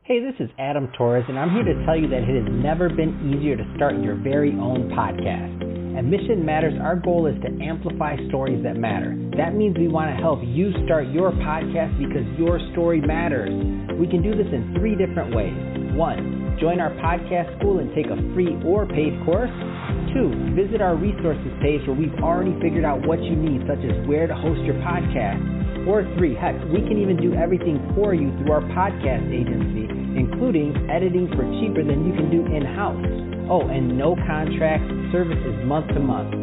Hey, this is Adam Torres, and I'm here to tell you that it has never been easier to start your very own podcast. At Mission Matters, our goal is to amplify stories that matter. That means we want to help you start your podcast because your story matters. We can do this in 3 different ways. 1, join our podcast school and take a free or paid course. 2, visit our resources page where we've already figured out what you need, such as where to host your podcast. Or 3, heck, we can even do everything for you through our podcast agency, including editing for cheaper than you can do in-house. Oh, and no contracts, services month to month.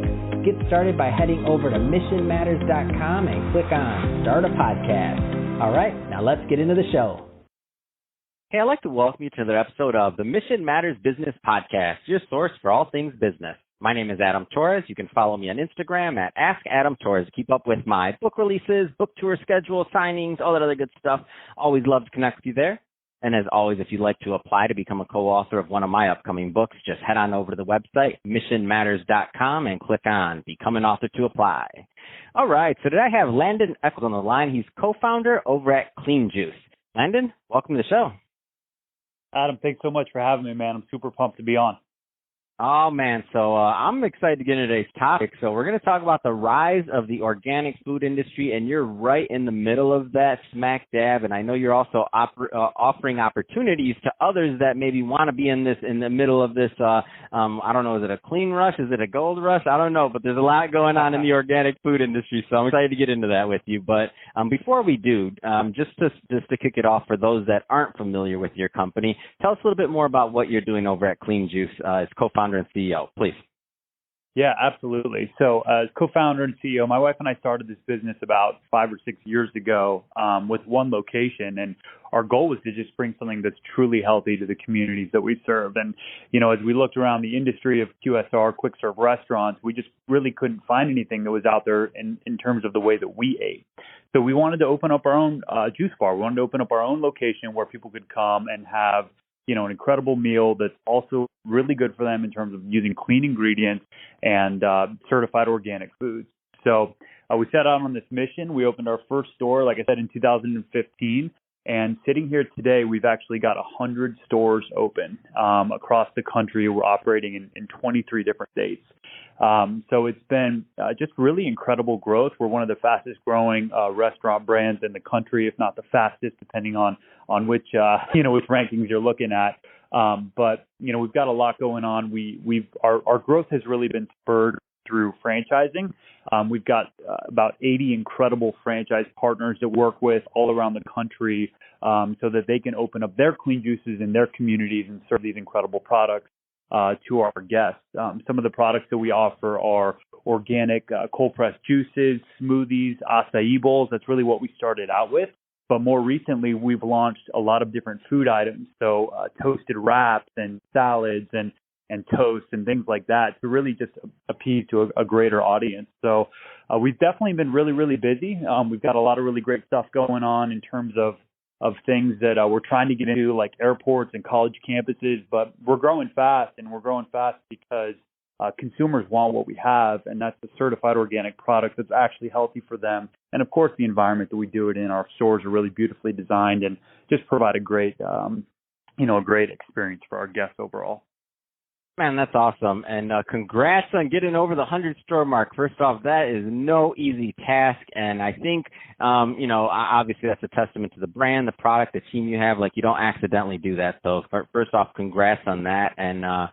Get started by heading over to missionmatters.com and click on Start a Podcast. All right, now let's get into the show. Hey, I'd like to welcome you to another episode of the Mission Matters Business Podcast, your source for all things business. My name is Adam Torres. You can follow me on Instagram at AskAdamTorres to keep up with my book releases, book tour schedule, signings, all that other good stuff. Always love to connect with you there. And as always, if you'd like to apply to become a co-author of one of my upcoming books, just head on over to the website, missionmatters.com, and click on Become an Author to apply. All right, so today I have Landon Eckles on the line. He's co-founder over at Clean Juice. Landon, welcome to the show. Adam, thanks so much for having me, man. I'm super pumped to be on. Oh, man. So I'm excited to get into today's topic. So we're going to talk about the rise of the organic food industry, and you're right in the middle of that, smack dab. And I know you're also offering opportunities to others that maybe want to be in the middle of this. I don't know, is it a clean rush? Is it a gold rush? I don't know, but there's a lot going on in the organic food industry. So I'm excited to get into that with you. But before we do, just to kick it off for those that aren't familiar with your company, tell us a little bit more about what you're doing over at Clean Juice as co-founder and CEO, please. Yeah, absolutely. So as co-founder and CEO, my wife and I started this business about 5 or 6 years ago with one location. And our goal was to just bring something that's truly healthy to the communities that we serve. And, you know, as we looked around the industry of QSR, quick serve restaurants, we just really couldn't find anything that was out there in terms of the way that we ate. So we wanted to open up our own juice bar. We wanted to open up our own location where people could come and have, you know, an incredible meal that's also really good for them in terms of using clean ingredients and certified organic foods. So we set out on this mission. We opened our first store, like I said, in 2015. And sitting here today, we've actually got 100 stores open across the country. We're operating in 23 different states. So it's been just really incredible growth. We're one of the fastest growing restaurant brands in the country, if not the fastest, depending on which which rankings you're looking at. But you know, we've got a lot going on. Our growth has really been spurred through franchising. We've got about 80 incredible franchise partners that work with all around the country so that they can open up their clean juices in their communities and serve these incredible products to our guests. Some of the products that we offer are organic cold-pressed juices, smoothies, acai bowls. That's really what we started out with. But more recently, we've launched a lot of different food items, so toasted wraps and salads and toast and things like that to really just appease to a greater audience. So we've definitely been really, really busy. We've got a lot of really great stuff going on in terms of things that we're trying to get into, like airports and college campuses, but we're growing fast, and we're growing fast because consumers want what we have, and that's the certified organic product that's actually healthy for them. And of course, the environment that we do it in, our stores are really beautifully designed and just provide a great, a great experience for our guests overall. Man, that's awesome. And congrats on getting over the 100-store mark. First off, that is no easy task. And I think, obviously that's a testament to the brand, the product, the team you have. Like, you don't accidentally do that. So first off, congrats on that. And I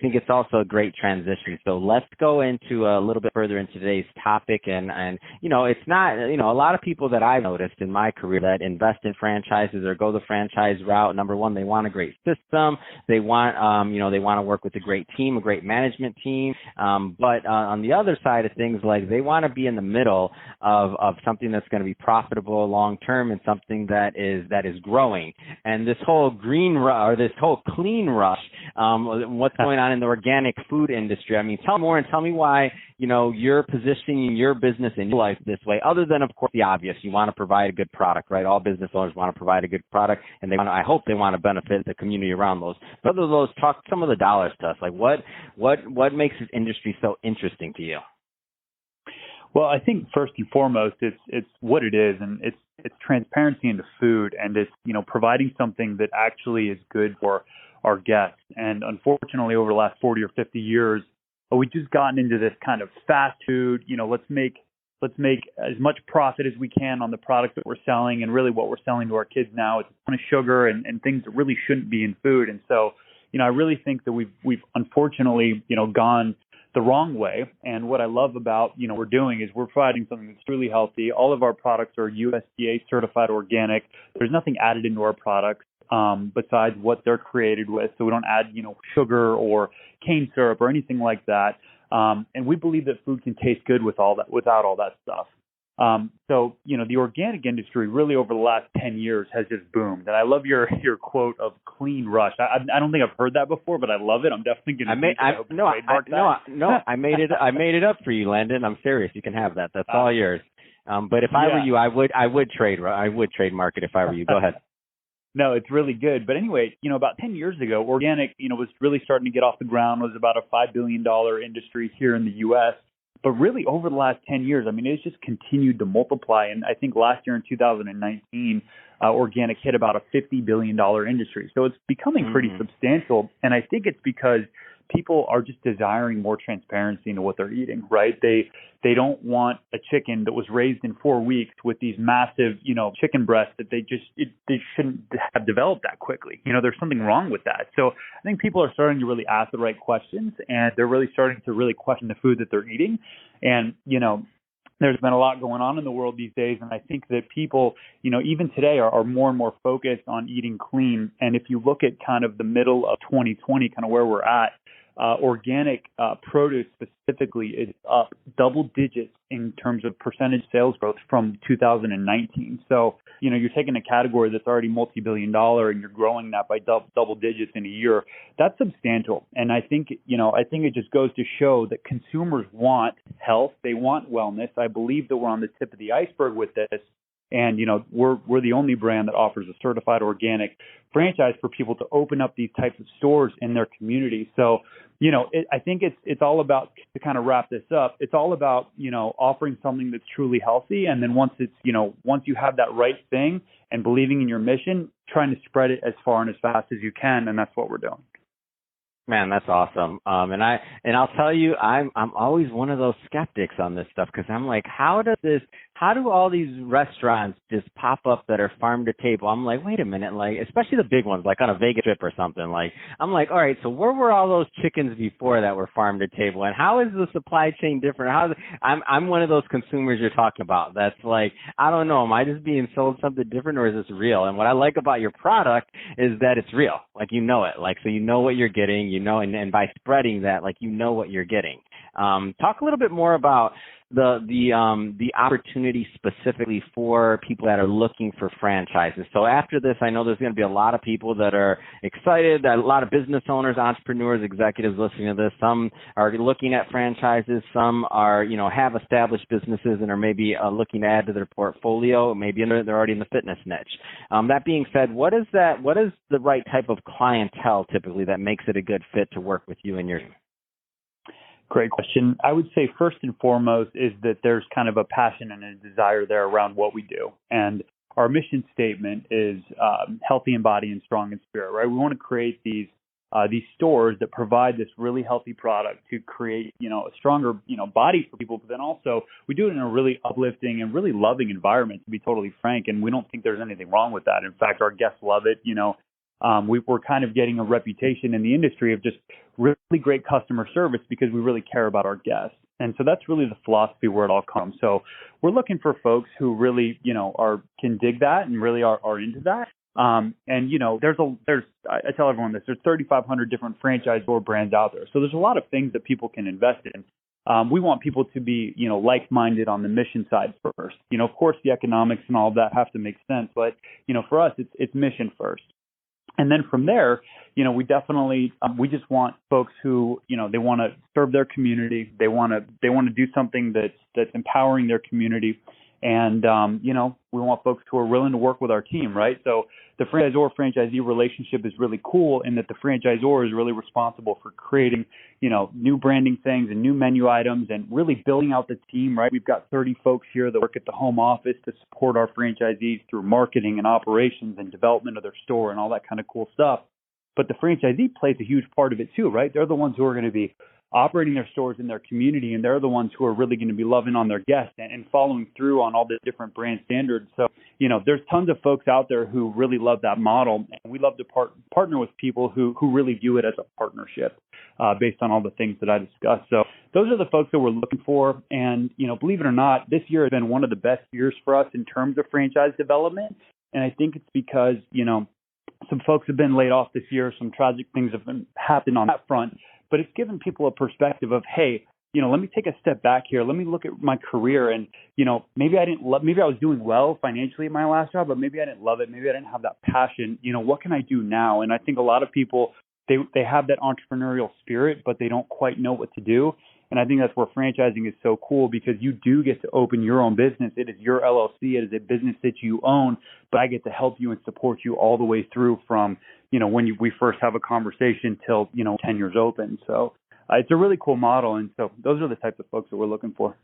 think it's also a great transition. So let's go into a little bit further into today's topic. And it's not, a lot of people that I've noticed in my career that invest in franchises or go the franchise route. Number one, they want a great system. They want, they want to work with a great team, a great management team. But on the other side of things, like, they want to be in the middle of something that's going to be profitable long term and something that is growing. And this whole clean rush, what's going on in the organic food industry? I mean, tell me more and tell me why, you're positioning your business and your life this way, other than, of course, the obvious. You want to provide a good product, right? All business owners want to provide a good product, and I hope they want to benefit the community around those. But other than those, talk some of the dollars to us. Like, what makes this industry so interesting to you? Well, I think first and foremost, it's what it is, and it's transparency into food, and it's providing something that actually is good for our guests. And unfortunately, over the last 40 or 50 years, we've just gotten into this kind of fast food. Let's make as much profit as we can on the products that we're selling, and really what we're selling to our kids now is a ton of sugar and things that really shouldn't be in food. And so, I really think that we've unfortunately gone the wrong way. And what I love about, we're doing is we're providing something that's truly healthy. All of our products are USDA certified organic. There's nothing added into our products besides what they're created with. So we don't add, sugar or cane syrup or anything like that. And we believe that food can taste good without all that stuff. So, the organic industry really over the last 10 years has just boomed. And I love your quote of clean rush. I don't think I've heard that before, but I love it. I'm definitely going to I made it up for you, Landon. I'm serious. You can have that. That's all yours. But if I were you, I would trademark it if I were you. Go ahead. No, it's really good. But anyway, about 10 years ago, organic, was really starting to get off the ground. It was about a $5 billion industry here in the U.S. But really over the last 10 years, it's just continued to multiply. And I think last year in 2019, organic hit about a $50 billion industry. So it's becoming pretty substantial. And I think it's because people are just desiring more transparency into what they're eating, right? They don't want a chicken that was raised in 4 weeks with these massive, chicken breasts that they shouldn't have developed that quickly. There's something wrong with that. So I think people are starting to really ask the right questions, and they're really starting to really question the food that they're eating. And, there's been a lot going on in the world these days, and I think that people, even today are more and more focused on eating clean. And if you look at kind of the middle of 2020, kind of where we're at, organic produce specifically is up double digits in terms of percentage sales growth from 2019. So, you're taking a category that's already multi-billion dollar and you're growing that by double digits in a year. That's substantial. And I think it just goes to show that consumers want health. They want wellness. I believe that we're on the tip of the iceberg with this. And, we're the only brand that offers a certified organic franchise for people to open up these types of stores in their community. So, I think it's all about, to kind of wrap this up, it's all about, offering something that's truly healthy. And then once you have that right thing and believing in your mission, trying to spread it as far and as fast as you can. And that's what we're doing. Man, that's awesome. And I'll tell you, I'm always one of those skeptics on this stuff, because I'm like, how do all these restaurants just pop up that are farm to table? I'm like, wait a minute, like, especially the big ones, like on a Vegas trip or something. Like, I'm like, all right, so where were all those chickens before that were farm to table, and how is the supply chain different? I'm one of those consumers you're talking about. That's like, I don't know, am I just being sold something different, or is this real? And what I like about your product is that it's real, like it, like, so what you're getting. And by spreading that, like, what you're getting. Talk a little bit more about the opportunity specifically for people that are looking for franchises. So after this, I know there's going to be a lot of people that are excited, a lot of business owners, entrepreneurs, executives listening to this. Some are looking at franchises. Some are, have established businesses and are maybe looking to add to their portfolio. Maybe they're already in the fitness niche. That being said, what is the right type of clientele typically that makes it a good fit to work with you and your team? Great question. I would say first and foremost is that there's kind of a passion and a desire there around what we do. And our mission statement is healthy in body and strong in spirit, right? We want to create these stores that provide this really healthy product to create, a stronger, body for people. But then also we do it in a really uplifting and really loving environment, to be totally frank. And we don't think there's anything wrong with that. In fact, our guests love it. We're kind of getting a reputation in the industry of just really great customer service because we really care about our guests. And so that's really the philosophy where it all comes. So we're looking for folks who really, can dig that and really are into that. I tell everyone this, there's 3,500 different franchise store brands out there. So there's a lot of things that people can invest in. We want people to be, like-minded on the mission side first. Of course, the economics and all of that have to make sense. But, for us, it's mission first. And then from there, we definitely we just want folks who, they want to serve their community. They want to do something that's empowering their community. And, we want folks who are willing to work with our team, right? So the franchisor-franchisee relationship is really cool in that the franchisor is really responsible for creating, new branding things and new menu items and really building out the team, right? We've got 30 folks here that work at the home office to support our franchisees through marketing and operations and development of their store and all that kind of cool stuff. But the franchisee plays a huge part of it too, right? They're the ones who are going to be operating their stores in their community, and they're the ones who are really going to be loving on their guests and following through on all the different brand standards. So, there's tons of folks out there who really love that model, and we love to partner with people who really view it as a partnership based on all the things that I discussed. So those are the folks that we're looking for. And, believe it or not, this year has been one of the best years for us in terms of franchise development. And I think it's because, some folks have been laid off this year. Some tragic things have happened on that front. But it's given people a perspective of, hey, let me take a step back here. Let me look at my career and, maybe I was doing well financially at my last job, but maybe I didn't love it. Maybe I didn't have that passion. What can I do now? And I think a lot of people, they have that entrepreneurial spirit, but they don't quite know what to do. And I think that's where franchising is so cool because you do get to open your own business. It is your LLC. It is a business that you own, but I get to help you and support you all the way through from, when we first have a conversation till, 10 years open. So it's a really cool model. And so those are the types of folks that we're looking for.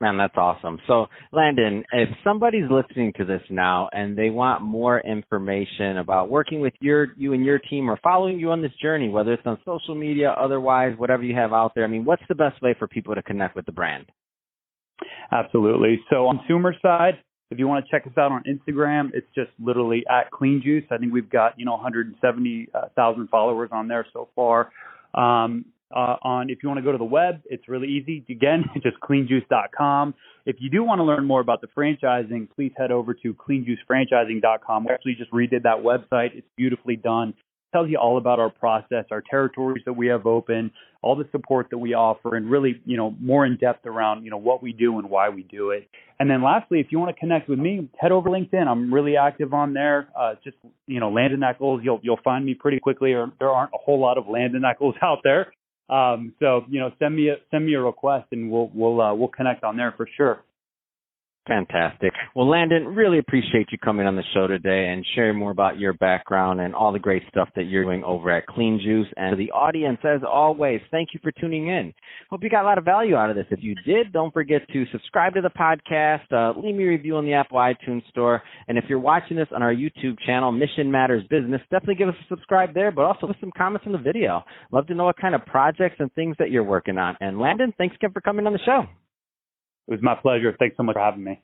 Man, that's awesome. So, Landon, if somebody's listening to this now and they want more information about working with you and your team or following you on this journey, whether it's on social media, otherwise, whatever you have out there, what's the best way for people to connect with the brand? Absolutely. So on consumer side, if you want to check us out on Instagram, it's just literally at Clean Juice. I think we've got, 170,000 followers on there so far. If you want to go to the web, it's really easy. Again, just cleanjuice.com. If you do want to learn more about the franchising, please head over to cleanjuicefranchising.com. We actually just redid that website. It's beautifully done. It tells you all about our process, our territories that we have open, all the support that we offer, and really, more in depth around, what we do and why we do it. And then lastly, if you want to connect with me, head over to LinkedIn. I'm really active on there. Just, Landon Eckles. You'll find me pretty quickly, or there aren't a whole lot of Landon Eckles out there. So, send me a request and we'll connect on there for sure. Fantastic. Well, Landon, really appreciate you coming on the show today and sharing more about your background and all the great stuff that you're doing over at Clean Juice. And to the audience, as always, thank you for tuning in. Hope you got a lot of value out of this. If you did, don't forget to subscribe to the podcast, leave me a review on the Apple iTunes Store. And if you're watching this on our YouTube channel, Mission Matters Business, definitely give us a subscribe there, but also with some comments on the video. Love to know what kind of projects and things that you're working on. And Landon, thanks again for coming on the show. It was my pleasure. Thanks so much for having me.